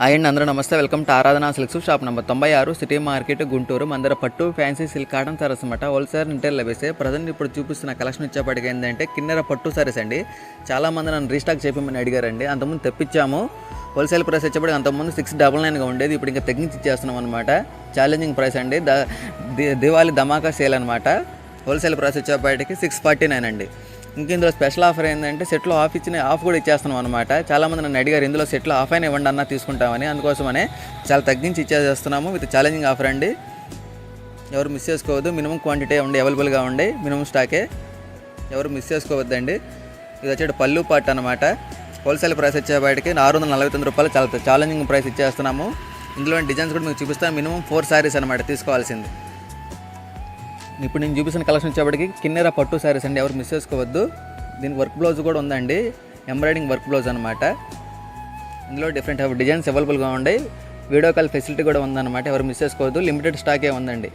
And అందరూ నమస్తే, welcome to ఆరాధన silks shop number 96 city market Guntur. మన దగ్గర పట్టు ఫ్యాన్సీ సిల్క్ కాటన్ సారీస్ అనమాట హోల్సేల్ రిటైల్ లభిస్తాయి. ప్రజెంట్ ఇప్పుడు చూపిస్తున్న కలెక్షన్ ఇచ్చేపటికి ఏంటంటే కిన్నెర పట్టు సారీస్ అండి. చాలామంది నన్ను రీస్టాక్ చేయమని అడిగారండి. అంతకుముందు తెప్పించాము. హోల్సేల్ ప్రైస్ వచ్చేప్పటికి అంతకుముందు 699గా ఉండేది, ఇప్పుడు ఇంకా తగ్గించి ఇచ్చేస్తున్నాం అనమాట. ఛాలెంజింగ్ ప్రైస్ అండి. దివాళీ ధమాకా సేల్ అనమాట. హోల్సేల్ ప్రైస్ వచ్చేప్పటికి 649 అండి. ఇంక ఇందులో స్పెషల్ ఆఫర్ ఏంటంటే సెట్లో ఆఫ్ కూడా ఇచ్చేస్తున్నాం అనమాట. చాలామంది నన్ను అడిగారు ఇందులో సెట్లో ఆఫ్ అయినా ఇవ్వండి అన్న తీసుకుంటామని, అందుకోసమనే చాలా తగ్గించి ఇచ్చేస్తున్నాము. విత్ ఛాలెంజింగ్ ఆఫర్ అండి. ఎవరు మిస్ చేసుకోవద్దు. మినిమం క్వాంటిటీ ఉండి అవైలబుల్గా ఉండి మినిమం స్టాకే, ఎవరు మిస్ చేసుకోవద్దండి. ఇది వచ్చేటి పళ్ళు పాట్ అనమాట. హోల్సేల్ ప్రైస్ వచ్చేపాటికి 649 రూపాయలు. చాలా ఛాలెంజింగ్ ప్రైస్ ఇచ్చేస్తున్నాము. ఇందులో డిజైన్స్ కూడా మీకు చూపిస్తాను. మినిమం 4 సారీస్ అనమాట తీసుకోవాల్సింది. ఇప్పుడు నేను చూపిస్తున్న కలెక్షన్ వచ్చేప్పటికి కిన్నెర పట్టు శారీస్ అండి. ఎవరు మిస్ చేసుకోవద్దు. దీనికి వర్క్ బ్లౌజ్ కూడా ఉందండి, ఎంబ్రాయిడింగ్ వర్క్ బ్లౌజ్ అనమాట. ఇందులో డిఫరెంట్ డిజైన్స్ అవైలబుల్గా ఉన్నాయి. వీడియో కాల్ ఫెసిలిటీ కూడా ఉందన్నమాట. ఎవరు మిస్ చేసుకోవద్దు. లిమిటెడ్ స్టాకే ఉందండి.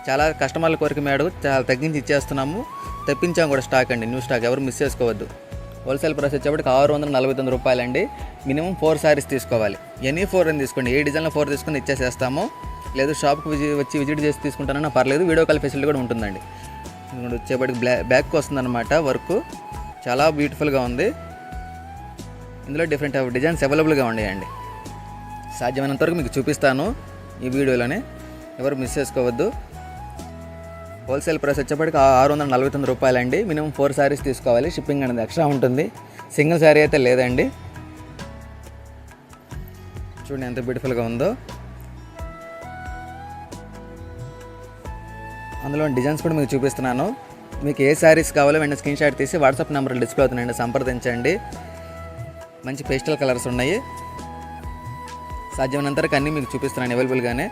చాలా కస్టమర్ల కోరిక మేరకు చాలా తగ్గించి ఇచ్చేస్తున్నాము. తెప్పించాము కూడా స్టాక్ అండి, న్యూ స్టాక్. ఎవరు మిస్ చేసుకోవద్దు. హోల్సేల్ ప్రైస్ వచ్చేప్పటికి 649 రూపాయలు అండి. మినిమం 4 సారీస్ తీసుకోవాలి. ఎనీ 4 అని తీసుకోండి. ఏ డిజైన్లో 4 తీసుకుని ఇచ్చేసేస్తాము. లేదు షాప్కి వచ్చి విజిట్ చేసి తీసుకుంటానన్నా పర్లేదు. వీడియో కాల్ ఫెసిలిటీ కూడా ఉంటుందండి. వచ్చేప్పటికి బ్యాక్ వస్తుందన్నమాట. వర్క్ చాలా బ్యూటిఫుల్గా ఉంది. ఇందులో డిఫరెంట్ డిజైన్స్ అవైలబుల్గా ఉన్నాయండి. సాధ్యమైనంత వరకు మీకు చూపిస్తాను ఈ వీడియోలోనే. ఎవరు మిస్ చేసుకోవద్దు. హోల్సేల్ ప్రైస్ వచ్చేప్పటికి 649 రూపాయలు అండి. మినిమం 4 సారీస్ తీసుకోవాలి. షిప్పింగ్ అనేది ఎక్స్ట్రా ఉంటుంది. సింగిల్ సారీ అయితే లేదండి. చూడండి ఎంత బ్యూటిఫుల్గా ఉందో. అందులో డిజైన్స్ కూడా మీకు చూపిస్తున్నాను. మీకు ఏ శారీస్ కావాలో వెంటనే స్క్రీన్ షాట్ తీసి వాట్సాప్ నెంబర్లో డిస్ప్లే అవుతున్నాయండి, సంప్రదించండి. మంచి పేస్టల్ కలర్స్ ఉన్నాయి. సాధ్యమైనంత వరకు అన్నీ మీకు చూపిస్తున్నాను అవైలబుల్గానే.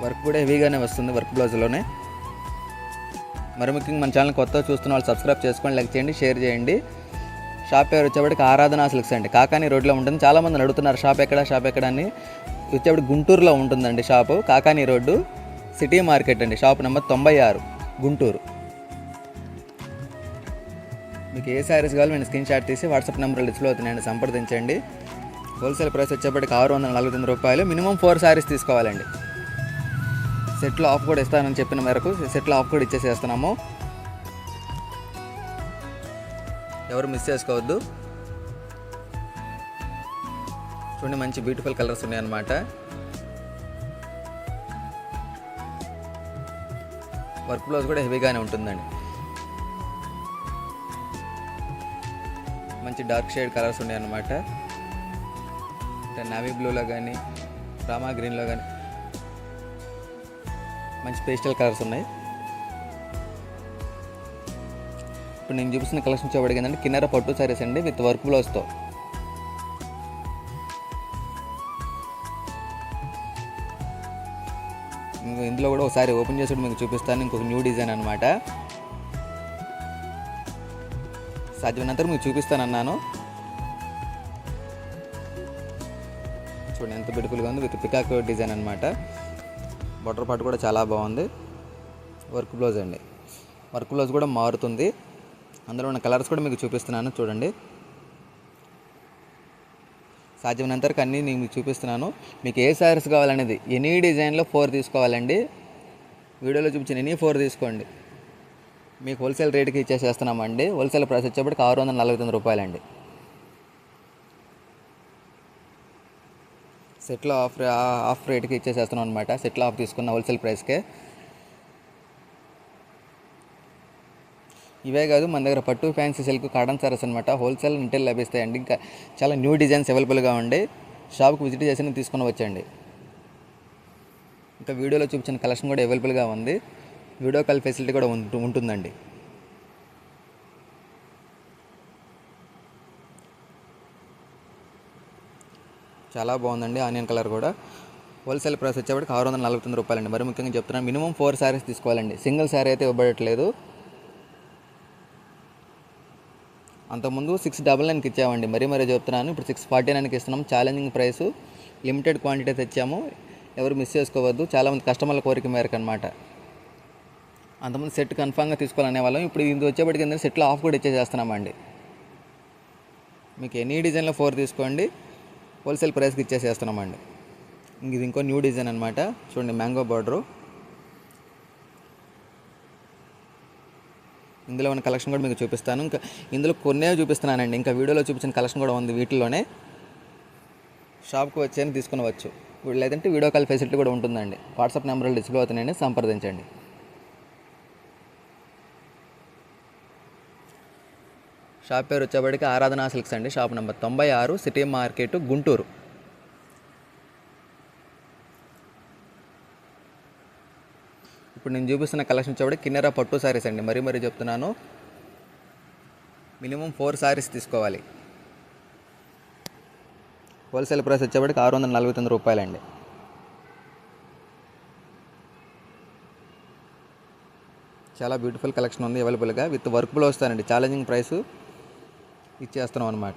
వర్క్ కూడా హెవీగానే వస్తుంది వర్క్ బ్లౌజ్లోనే. మరి ముఖ్యంగా మన ఛానల్ కొత్తగా చూస్తున్న వాళ్ళు సబ్స్క్రైబ్ చేసుకోండి, లైక్ చేయండి, షేర్ చేయండి. షాప్ పేరు వచ్చేప్పటికి ఆరాధన సిల్క్స్ అండి. కాకాని రోడ్లో ఉంటుంది. చాలామంది అడుగుతున్నారు షాప్ ఎక్కడ అని. వచ్చేప్పటికి గుంటూరులో ఉంటుందండి shop. Kakani road, city market అండి. Shop number 96 Guntur. మీకు ఏ శారీస్ కావాలో నేను స్క్రీన్ షాట్ తీసి వాట్సాప్ నెంబర్లో డిస్ప్లే అవుతున్నాయండి, సంప్రదించండి. హోల్సేల్ ప్రైస్ వచ్చేప్పటికి 649 రూపాయలు. మినిమం 4 శారీస్ తీసుకోవాలండి. సెట్లో ఆఫ్ కూడా ఇస్తానని చెప్పిన మేరకు సెట్లో ఆఫ్ కూడా ఇచ్చేసేస్తున్నాము. ఎవరు మిస్ చేసుకోవద్దు. చూడండి మంచి బ్యూటిఫుల్ కలర్స్ ఉన్నాయన్నమాట. వర్క్ బ్లౌజ్ కూడా హెవీగానే ఉంటుందండి. మంచి డార్క్ షేడ్ కలర్స్ ఉన్నాయన్నమాట. నావీ బ్లూలో కానీ రామా గ్రీన్లో కానీ మంచి పేస్టల్ కలర్స్ ఉన్నాయి. ఇప్పుడు నేను చూపిస్తున్న కలెక్షన్ చూపడికి ఏంటంటే కిన్నెర పట్టు సారీస్ అండి విత్ వర్క్ బ్లౌజ్తో. ఇందులో కూడా ఒకసారి ఓపెన్ చేసి మీకు చూపిస్తాను. ఇంకొక న్యూ డిజైన్ అనమాట. సాధ్యమైనంత మీకు చూపిస్తానన్నాను. చూడండి ఎంత బ్యూటిఫుల్గా ఉంది. విత్ పికాక్ డిజైన్ అనమాట. బటర్ పార్ట్ కూడా చాలా బాగుంది. వర్క్ బ్లౌజ్ అండి. వర్క్ బ్లౌజ్ కూడా మారుతుంది. అందులో ఉన్న కలర్స్ కూడా మీకు చూపిస్తున్నాను చూడండి. సాధ్యమైనంత వరకు అన్నీ నేను మీకు చూపిస్తున్నాను. మీకు ఏ శారీస్ కావాలనేది ఎనీ డిజైన్లో 4 తీసుకోవాలండి. వీడియోలో చూపించిన ఎనీ 4 తీసుకోండి. మీకు హోల్సేల్ రేట్కి ఇచ్చేసేస్తున్నామండి. హోల్సేల్ ప్రైస్ వచ్చేప్పటికి 649 రూపాయలండి. సెట్లో ఆఫ్ రేట్కి ఇచ్చేసేస్తున్నాం అనమాట. సెట్లో ఆఫ్ తీసుకున్న హోల్సేల్ ప్రైస్కే. ఇవే కాదు, మన దగ్గర పట్టు ఫ్యాన్సీ సిల్క్ కాటన్ సారీస్ అనమాట హోల్సేల్ రిటైల్ లభిస్తాయండి. ఇంకా చాలా న్యూ డిజైన్స్ అవైలబుల్గా ఉండి షాప్కి విజిట్ చేసి తీసుకుని వచ్చండి. ఇంకా వీడియోలో చూపించిన కలెక్షన్ కూడా అవైలబుల్గా ఉంది. వీడియో కాల్ ఫెసిలిటీ కూడా ఉంటుందండి. చాలా బాగుందండి. ఆనియన్ కలర్ కూడా. హోల్సేల్ ప్రైస్ వచ్చేప్పటికి 649 రూపాయలండి. మరి ముఖ్యంగా చెప్తున్నాను, మినిమం 4 శారీస్ తీసుకోవాలండి. సింగిల్ శారీ అయితే ఇవ్వబడట్లేదు. అంతకుముందు 699కి ఇచ్చామండి. మరీ చెప్తున్నాను, ఇప్పుడు 649కి ఇస్తున్నాం. ఛాలెంజింగ్ ప్రైస్, లిమిటెడ్ క్వాంటిటీ తెచ్చాము. ఎవరు మిస్ చేసుకోవద్దు. చాలామంది కస్టమర్ల కోరిక మేరకు అనమాట. అంతకుముందు సెట్ కన్ఫామ్గా తీసుకోవాలనే వాళ్ళం. ఇప్పుడు ఇది వచ్చేప్పటికి ఏంటంటే సెట్లో ఆఫ్ కూడా ఇచ్చేసేస్తున్నామండి. మీకు ఎనీ డిజైన్లో 4 తీసుకోండి. హోల్సేల్ ప్రైస్కి ఇచ్చేసేస్తున్నామండి. ఇది ఇంకో న్యూ డిజైన్ అనమాట. చూడండి, మ్యాంగో బార్డరు. ఇందులో ఉన్న కలెక్షన్ కూడా మీకు చూపిస్తాను. ఇంకా ఇందులో కొన్నే చూపిస్తున్నానండి, ఇంకా వీడియోలో చూపించిన కలెక్షన్ కూడా ఉంది వీటిల్లోనే. షాప్కి వచ్చేని తీసుకునవచ్చు, లేదంటే వీడియో కాల్ ఫెసిలిటీ కూడా ఉంటుందండి. వాట్సాప్ నెంబర్లు డిస్ప్లే అవుతున్నాయండి, సంప్రదించండి. షాప్ పేరు వచ్చేప్పటికి ఆరాధన సిల్క్స్ అండి. Shop number 96, city market, Guntur. ఇప్పుడు నేను చూపిస్తున్న కలెక్షన్ వచ్చేప్పటికి కిన్నెర పట్టు సారీస్ అండి. మరీ చెప్తున్నాను, మినిమం 4 సారీస్ తీసుకోవాలి. హోల్సేల్ ప్రైస్ వచ్చేప్పటికి 649 రూపాయలండి. చాలా బ్యూటిఫుల్ కలెక్షన్ ఉంది అవైలబుల్గా, విత్ వర్క్ బ్లౌజ్ వస్తానండి. ఛాలెంజింగ్ ప్రైస్ ఇచ్చేస్తున్నాం అనమాట.